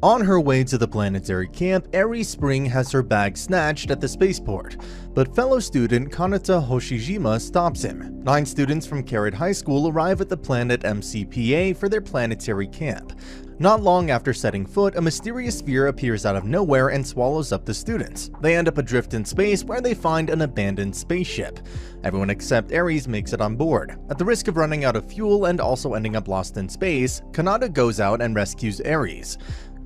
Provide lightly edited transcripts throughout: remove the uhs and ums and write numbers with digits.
On her way to the planetary camp, Eri Spring has her bag snatched at the spaceport, but fellow student Kanata Hoshijima stops him. 9 students from Carrot High School arrive at the planet MCPA for their planetary camp. Not long after setting foot, a mysterious sphere appears out of nowhere and swallows up the students. They end up adrift in space where they find an abandoned spaceship. Everyone except Ares makes it on board. At the risk of running out of fuel and also ending up lost in space, Kanata goes out and rescues Ares.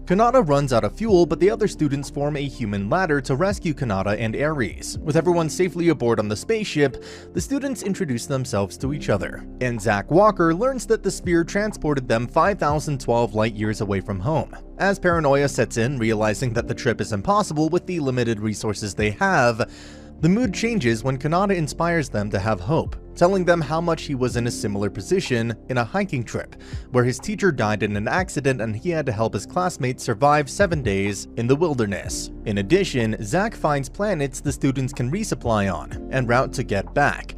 Kanata runs out of fuel, but the other students form a human ladder to rescue Kanata and Ares. With everyone safely aboard on the spaceship, the students introduce themselves to each other, and Zach Walker learns that the sphere transported them 5,012 light years away from home. As paranoia sets in, realizing that the trip is impossible with the limited resources they have, the mood changes when Kanata inspires them to have hope, telling them how much he was in a similar position in a hiking trip, where his teacher died in an accident and he had to help his classmates survive 7 days in the wilderness. In addition, Zach finds planets the students can resupply on, en route to get back.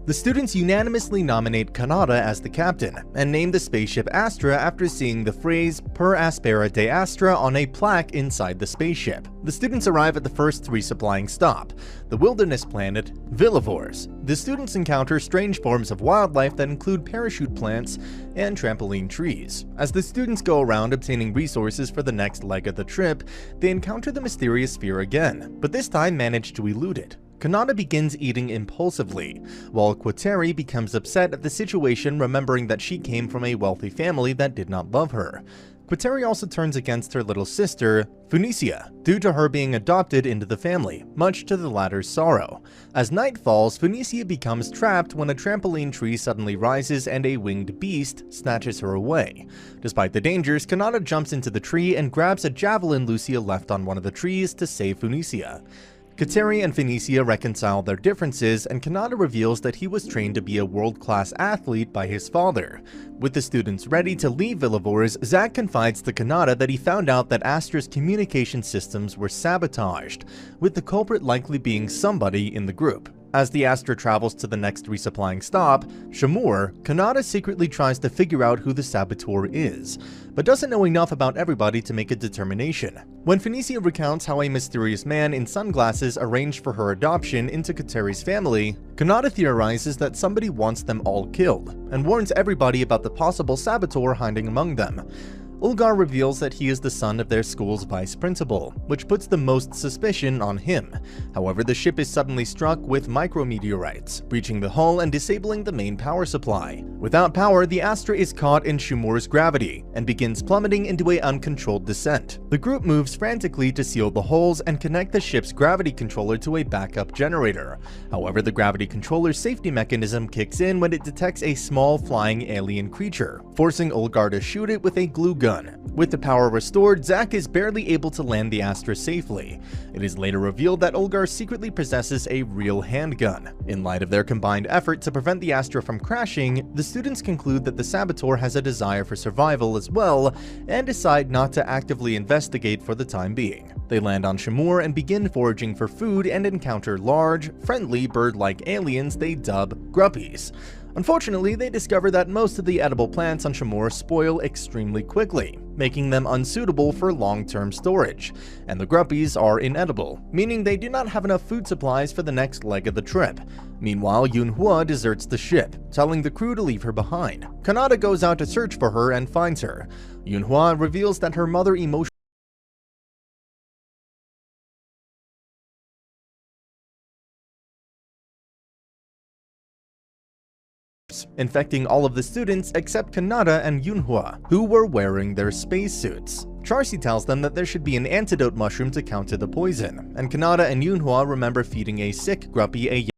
The students unanimously nominate Kanata as the captain, and name the spaceship Astra after seeing the phrase "Per aspera de Astra" on a plaque inside the spaceship. The students arrive at the first resupplying stop, the wilderness planet Villivores. The students encounter strange forms of wildlife that include parachute plants and trampoline trees. As the students go around obtaining resources for the next leg of the trip, they encounter the mysterious sphere again, but this time manage to elude it. Kanata begins eating impulsively, while Quateri becomes upset at the situation, remembering that she came from a wealthy family that did not love her. Quateri also turns against her little sister, Phoenicia, due to her being adopted into the family, much to the latter's sorrow. As night falls, Phoenicia becomes trapped when a trampoline tree suddenly rises and a winged beast snatches her away. Despite the dangers, Kanata jumps into the tree and grabs a javelin Lucia left on one of the trees to save Phoenicia. Quateri and Phoenicia reconcile their differences, and Kanata reveals that he was trained to be a world-class athlete by his father. With the students ready to leave Villivores, Zach confides to Kanata that he found out that Astra's communication systems were sabotaged, with the culprit likely being somebody in the group. As the Astra travels to the next resupplying stop, Shamur, Kanata secretly tries to figure out who the saboteur is, but doesn't know enough about everybody to make a determination. When Phoenicia recounts how a mysterious man in sunglasses arranged for her adoption into Quateri's family, Kanata theorizes that somebody wants them all killed, and warns everybody about the possible saboteur hiding among them. Ulgar reveals that he is the son of their school's vice principal, which puts the most suspicion on him. However, the ship is suddenly struck with micrometeorites, breaching the hull and disabling the main power supply. Without power, the Astra is caught in Shumur's gravity and begins plummeting into an uncontrolled descent. The group moves frantically to seal the holes and connect the ship's gravity controller to a backup generator. However, the gravity controller's safety mechanism kicks in when it detects a small flying alien creature, forcing Ulgar to shoot it with a glue gun. With the power restored, Zach is barely able to land the Astra safely. It is later revealed that Ulgar secretly possesses a real handgun. In light of their combined effort to prevent the Astra from crashing, the students conclude that the saboteur has a desire for survival as well, and decide not to actively investigate for the time being. They land on Shamur and begin foraging for food and encounter large, friendly bird-like aliens they dub Gruppies. Unfortunately, they discover that most of the edible plants on Shamur spoil extremely quickly, making them unsuitable for long-term storage, and the Gruppies are inedible, meaning they do not have enough food supplies for the next leg of the trip. Meanwhile, Yunhua deserts the ship, telling the crew to leave her behind. Kanata goes out to search for her and finds her. Yunhua reveals that her mother emotionally infecting all of the students except Kanata and Yunhua, who were wearing their spacesuits. Charcy tells them that there should be an antidote mushroom to counter the poison, and Kanata and Yunhua remember feeding a sick Gruppy a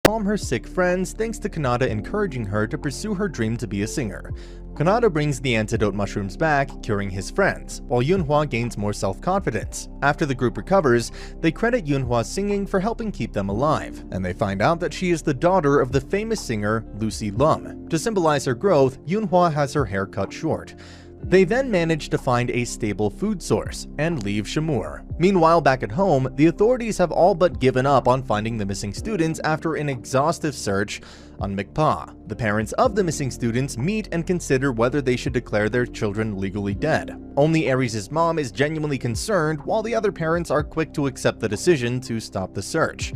calm her sick friends thanks to Kanata encouraging her to pursue her dream to be a singer. Kanata brings the antidote mushrooms back, curing his friends, while Yunhua gains more self-confidence. After the group recovers, they credit Yunhua's singing for helping keep them alive, and they find out that she is the daughter of the famous singer Lucy Lum. To symbolize her growth, Yunhua has her hair cut short. They then manage to find a stable food source and leave Shamur. Meanwhile, back at home, the authorities have all but given up on finding the missing students after an exhaustive search on Mikpa. The parents of the missing students meet and consider whether they should declare their children legally dead. Only Ares' mom is genuinely concerned, while the other parents are quick to accept the decision to stop the search.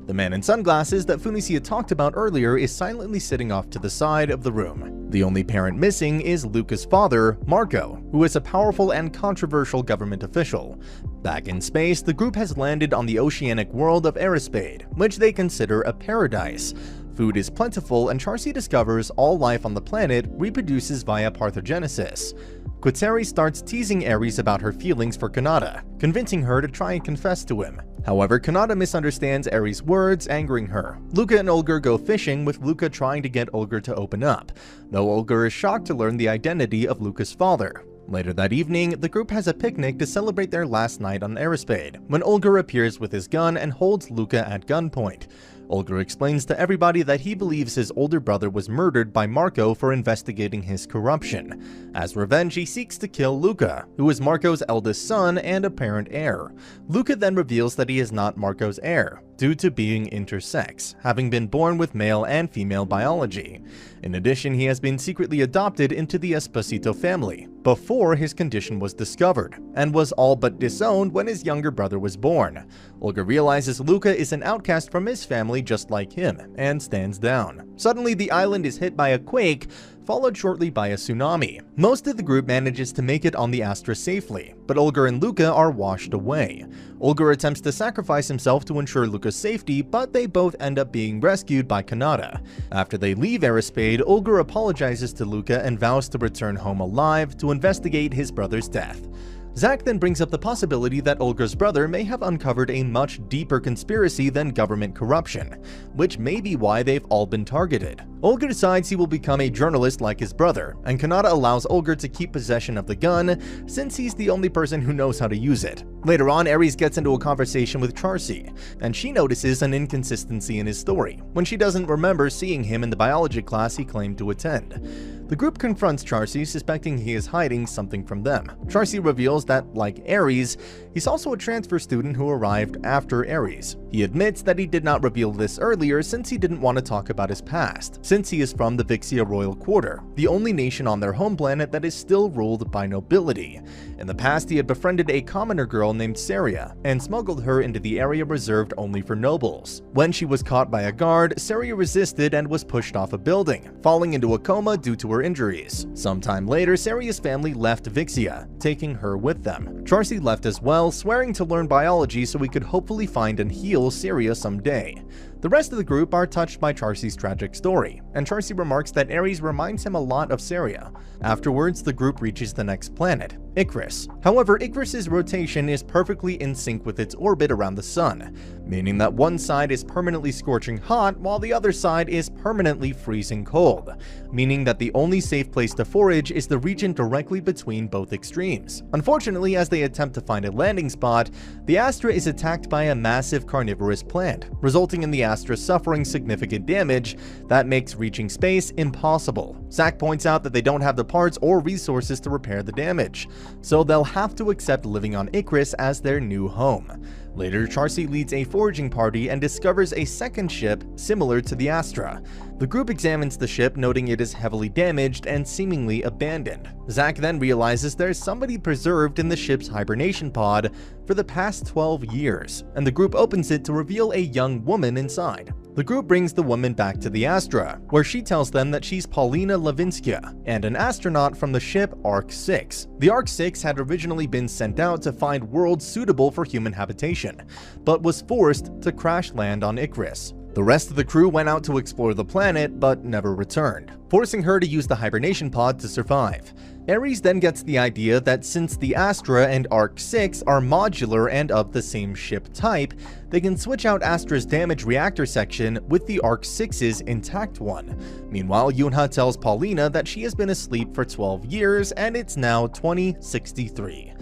The man in sunglasses that Funisia talked about earlier is silently sitting off to the side of the room. The only parent missing is Luca's father, Marco, who is a powerful and controversial government official. Back in space, the group has landed on the oceanic world of Arispade, which they consider a paradise. Food is plentiful, and Charcy discovers all life on the planet reproduces via parthenogenesis. Quateri starts teasing Ares about her feelings for Kanata, convincing her to try and confess to him. However, Kanata misunderstands Ares' words, angering her. Luca and Olger go fishing, with Luca trying to get Olger to open up, though Olger is shocked to learn the identity of Luca's father. Later that evening, the group has a picnic to celebrate their last night on Arispade, when Olger appears with his gun and holds Luca at gunpoint. Olger explains to everybody that he believes his older brother was murdered by Marco for investigating his corruption. As revenge, he seeks to kill Luca, who is Marco's eldest son and apparent heir. Luca then reveals that he is not Marco's heir, due to being intersex, having been born with male and female biology. In addition, he has been secretly adopted into the Esposito family before his condition was discovered, and was all but disowned when his younger brother was born. Olga realizes Luca is an outcast from his family just like him, and stands down. Suddenly, the island is hit by a quake, followed shortly by a tsunami. Most of the group manages to make it on the Astra safely, but Olger and Luca are washed away. Olger attempts to sacrifice himself to ensure Luca's safety, but they both end up being rescued by Kanata. After they leave Arispade, Olger apologizes to Luca and vows to return home alive to investigate his brother's death. Zack then brings up the possibility that Olger's brother may have uncovered a much deeper conspiracy than government corruption, which may be why they've all been targeted. Olger decides he will become a journalist like his brother, and Kanata allows Olger to keep possession of the gun since he's the only person who knows how to use it. Later on, Ares gets into a conversation with Charcy, and she notices an inconsistency in his story, when she doesn't remember seeing him in the biology class he claimed to attend. The group confronts Charcy, suspecting he is hiding something from them. Charcy reveals that, like Ares, he's also a transfer student who arrived after Ares. He admits that he did not reveal this earlier since he didn't want to talk about his past, since he is from the Vixia Royal Quarter, the only nation on their home planet that is still ruled by nobility. In the past, he had befriended a commoner girl named Saria, and smuggled her into the area reserved only for nobles. When she was caught by a guard, Saria resisted and was pushed off a building, falling into a coma due to her injuries. Sometime later, Saria's family left Vixia, taking her with them. Charcy left as well, swearing to learn biology so he could hopefully find and heal Saria someday. The rest of the group are touched by Charcy's tragic story, and Charcy remarks that Ares reminds him a lot of Saria. Afterwards, the group reaches the next planet, Icarus. However, Icarus's rotation is perfectly in sync with its orbit around the sun, meaning that one side is permanently scorching hot while the other side is permanently freezing cold, meaning that the only safe place to forage is the region directly between both extremes. Unfortunately, as they attempt to find a landing spot, the Astra is attacked by a massive carnivorous plant, resulting in the Astra suffering significant damage that makes reaching space impossible. Zack points out that they don't have the parts or resources to repair the damage, so they'll have to accept living on Icarus as their new home. Later, Charcy leads a foraging party and discovers a second ship similar to the Astra. The group examines the ship, noting it is heavily damaged and seemingly abandoned. Zack then realizes there's somebody preserved in the ship's hibernation pod for the past 12 years, and the group opens it to reveal a young woman inside. The group brings the woman back to the Astra, where she tells them that she's Paulina Levinskia, and an astronaut from the ship Ark-6. The Ark-6 had originally been sent out to find worlds suitable for human habitation, but was forced to crash land on Icarus. The rest of the crew went out to explore the planet, but never returned, forcing her to use the hibernation pod to survive. Ares then gets the idea that since the Astra and Ark-6 are modular and of the same ship type, they can switch out Astra's damaged reactor section with the Ark-6's intact one. Meanwhile, Yunha tells Paulina that she has been asleep for 12 years and it's now 2063.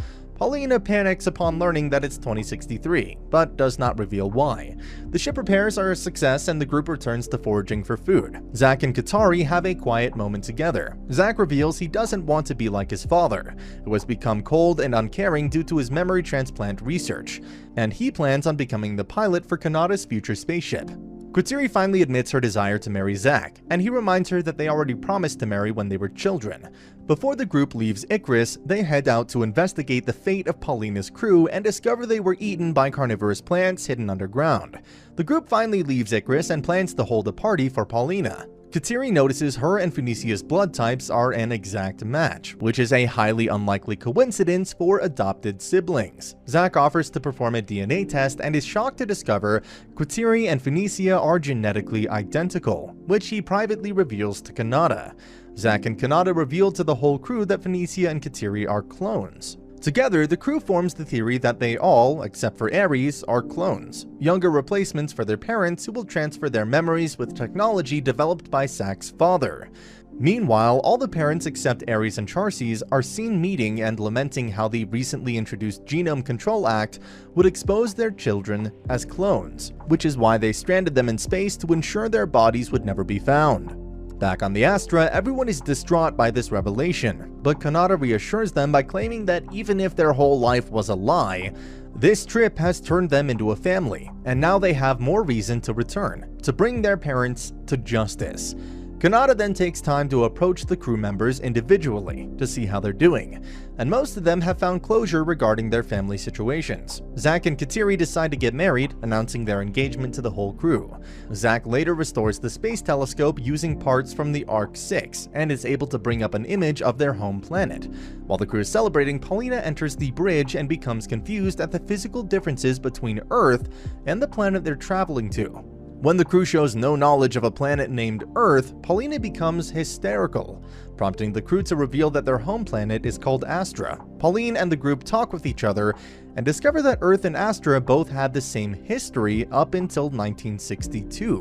Paulina panics upon learning that it's 2063, but does not reveal why. The ship repairs are a success and the group returns to foraging for food. Zack and Katari have a quiet moment together. Zack reveals he doesn't want to be like his father, who has become cold and uncaring due to his memory transplant research, and he plans on becoming the pilot for Kanata's future spaceship. Katari finally admits her desire to marry Zack, and he reminds her that they already promised to marry when they were children. Before the group leaves Icarus, they head out to investigate the fate of Paulina's crew and discover they were eaten by carnivorous plants hidden underground. The group finally leaves Icarus and plans to hold a party for Paulina. Katari notices her and Phoenicia's blood types are an exact match, which is a highly unlikely coincidence for adopted siblings. Zack offers to perform a DNA test and is shocked to discover Katari and Phoenicia are genetically identical, which he privately reveals to Kanata. Zack and Kanata reveal to the whole crew that Phoenicia and Katari are clones. Together, the crew forms the theory that they all, except for Ares, are clones, younger replacements for their parents who will transfer their memories with technology developed by Zack's father. Meanwhile, all the parents except Ares and Charces are seen meeting and lamenting how the recently introduced Genome Control Act would expose their children as clones, which is why they stranded them in space to ensure their bodies would never be found. Back on the Astra, everyone is distraught by this revelation, but Kanata reassures them by claiming that even if their whole life was a lie, this trip has turned them into a family, and now they have more reason to return, to bring their parents to justice. Kanata then takes time to approach the crew members individually to see how they're doing, and most of them have found closure regarding their family situations. Zack and Katari decide to get married, announcing their engagement to the whole crew. Zack later restores the space telescope using parts from the Ark 6 and is able to bring up an image of their home planet. While the crew is celebrating, Paulina enters the bridge and becomes confused at the physical differences between Earth and the planet they're traveling to. When the crew shows no knowledge of a planet named Earth, Paulina becomes hysterical, prompting the crew to reveal that their home planet is called Astra. Pauline and the group talk with each other and discover that Earth and Astra both had the same history up until 1962,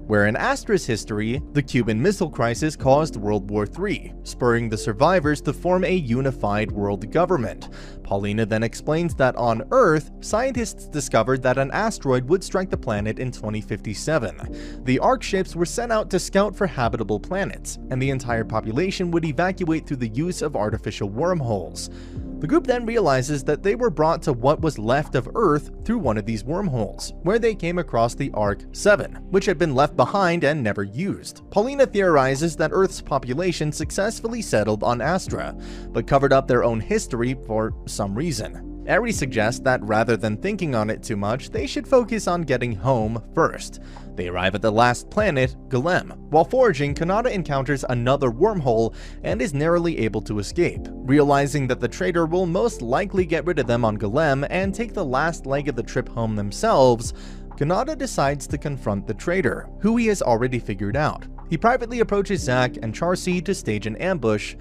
where in Astra's history, the Cuban Missile Crisis caused World War III, spurring the survivors to form a unified world government. Paulina then explains that on Earth, scientists discovered that an asteroid would strike the planet in 2057. The Ark ships were sent out to scout for habitable planets, and the entire population would evacuate through the use of artificial wormholes. The group then realizes that they were brought to what was left of Earth through one of these wormholes, where they came across the Ark 7, which had been left behind and never used. Paulina theorizes that Earth's population successfully settled on Astra, but covered up their own history for some reason. Ares suggests that rather than thinking on it too much, they should focus on getting home first. They arrive at the last planet, Golem. While foraging, Kanata encounters another wormhole and is narrowly able to escape. Realizing that the traitor will most likely get rid of them on Golem and take the last leg of the trip home themselves, Kanata decides to confront the traitor, who he has already figured out. He privately approaches Zack and Charcy to stage an ambush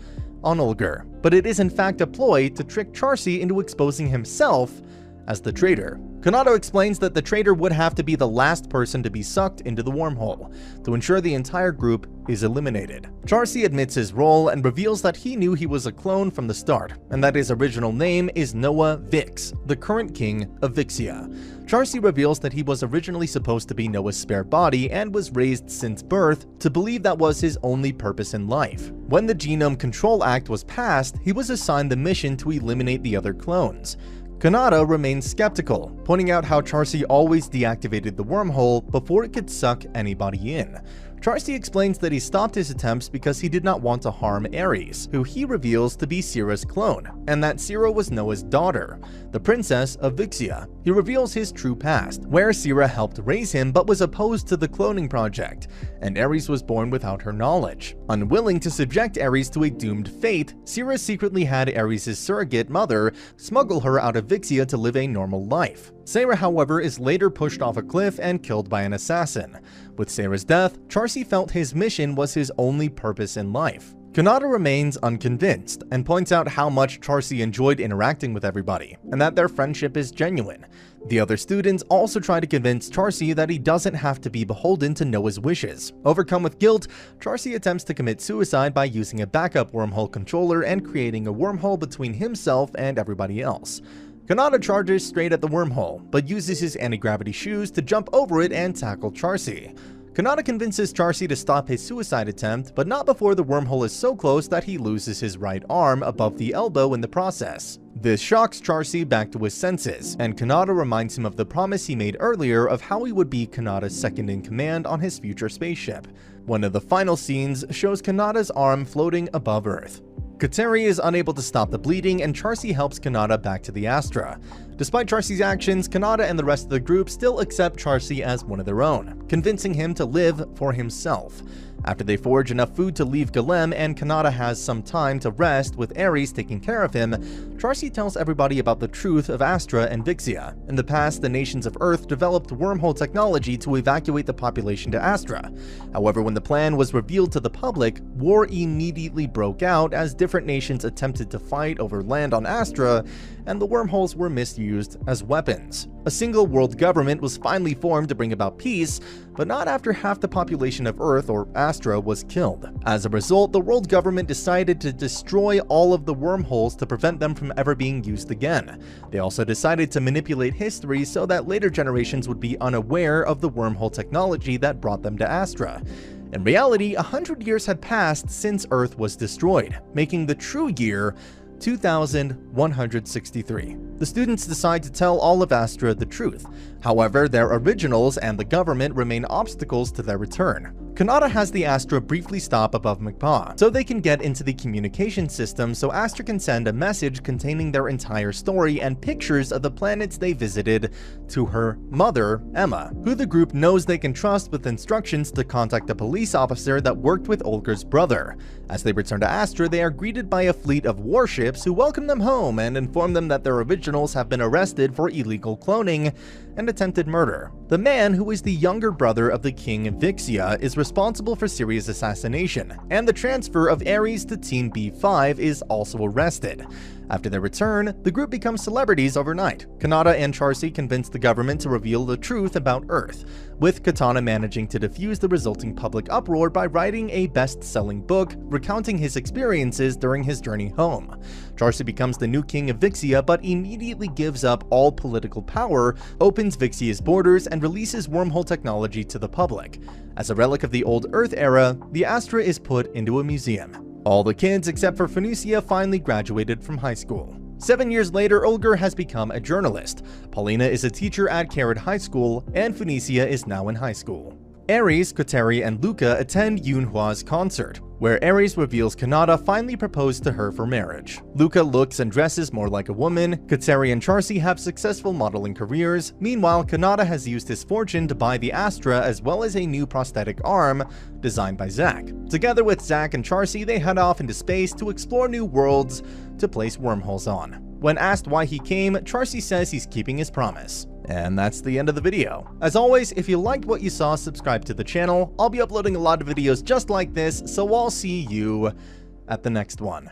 on Ulger, but it is in fact a ploy to trick Charcy into exposing himself as the traitor. Kanata explains that the traitor would have to be the last person to be sucked into the wormhole, to ensure the entire group is eliminated. Charcy admits his role and reveals that he knew he was a clone from the start, and that his original name is Noah Vix, the current king of Vixia. Charcy reveals that he was originally supposed to be Noah's spare body and was raised since birth to believe that was his only purpose in life. When the Genome Control Act was passed, he was assigned the mission to eliminate the other clones. Kanata remains skeptical, pointing out how Charcy always deactivated the wormhole before it could suck anybody in. Charcy explains that he stopped his attempts because he did not want to harm Ares, who he reveals to be Syrah's clone, and that Syrah was Noah's daughter, the princess of Vixia. He reveals his true past, where Syrah helped raise him but was opposed to the cloning project, and Ares was born without her knowledge. Unwilling to subject Ares to a doomed fate, Syrah secretly had Ares' surrogate mother smuggle her out of Vixia to live a normal life. Syrah, however, is later pushed off a cliff and killed by an assassin. With Syrah's death, Charcy felt his mission was his only purpose in life. Kanata remains unconvinced and points out how much Charcy enjoyed interacting with everybody, and that their friendship is genuine. The other students also try to convince Charcy that he doesn't have to be beholden to Noah's wishes. Overcome with guilt, Charcy attempts to commit suicide by using a backup wormhole controller and creating a wormhole between himself and everybody else. Kanata charges straight at the wormhole, but uses his anti-gravity shoes to jump over it and tackle Charcy. Kanata convinces Charcy to stop his suicide attempt, but not before the wormhole is so close that he loses his right arm above the elbow in the process. This shocks Charcy back to his senses, and Kanata reminds him of the promise he made earlier of how he would be Kanata's second-in-command on his future spaceship. One of the final scenes shows Kanata's arm floating above Earth. Kateri is unable to stop the bleeding, and Charcy helps Kanata back to the Astra. Despite Charcy's actions, Kanata and the rest of the group still accept Charcy as one of their own, convincing him to live for himself. After they forage enough food to leave Golem and Kanata has some time to rest with Ares taking care of him, Charcy tells everybody about the truth of Astra and Vixia. In the past, the nations of Earth developed wormhole technology to evacuate the population to Astra. However, when the plan was revealed to the public, war immediately broke out as different nations attempted to fight over land on Astra, and the wormholes were misused as weapons. A single world government was finally formed to bring about peace, but not after half the population of Earth, or Astra, was killed. As a result, the world government decided to destroy all of the wormholes to prevent them from ever being used again. They also decided to manipulate history so that later generations would be unaware of the wormhole technology that brought them to Astra. In reality, 100 years had passed since Earth was destroyed, making the true year 2163. The students decide to tell all of Astra the truth. However, their originals and the government remain obstacles to their return. Kanata has the Astra briefly stop above Mkpa, so they can get into the communication system so Astra can send a message containing their entire story and pictures of the planets they visited to her mother, Emma, who the group knows they can trust, with instructions to contact a police officer that worked with Olga's brother. As they return to Astra, they are greeted by a fleet of warships who welcome them home and inform them that their originals have been arrested for illegal cloning and attempted murder. The man, who is the younger brother of the king Vixia, is responsible for Sirius' assassination, and the transfer of Ares to Team B5 is also arrested. After their return, the group becomes celebrities overnight. Kanata and Charcy convince the government to reveal the truth about Earth, with Katana managing to defuse the resulting public uproar by writing a best-selling book recounting his experiences during his journey home. Charcy becomes the new king of Vixia, but immediately gives up all political power, opens Vixia's borders, and releases wormhole technology to the public. As a relic of the old Earth era, the Astra is put into a museum. All the kids except for Phoenicia finally graduated from high school. 7 years later, Olger has become a journalist. Paulina is a teacher at Carrot High School, and Phoenicia is now in high school. Ares, Kateri, and Luca attend Yunhua's concert, where Ares reveals Kanata finally proposed to her for marriage. Luca looks and dresses more like a woman. Kateri and Charcy have successful modeling careers. Meanwhile, Kanata has used his fortune to buy the Astra as well as a new prosthetic arm designed by Zack. Together with Zack and Charcy, they head off into space to explore new worlds to place wormholes on. When asked why he came, Charcy says he's keeping his promise. And that's the end of the video. As always, if you liked what you saw, subscribe to the channel. I'll be uploading a lot of videos just like this, so I'll see you at the next one.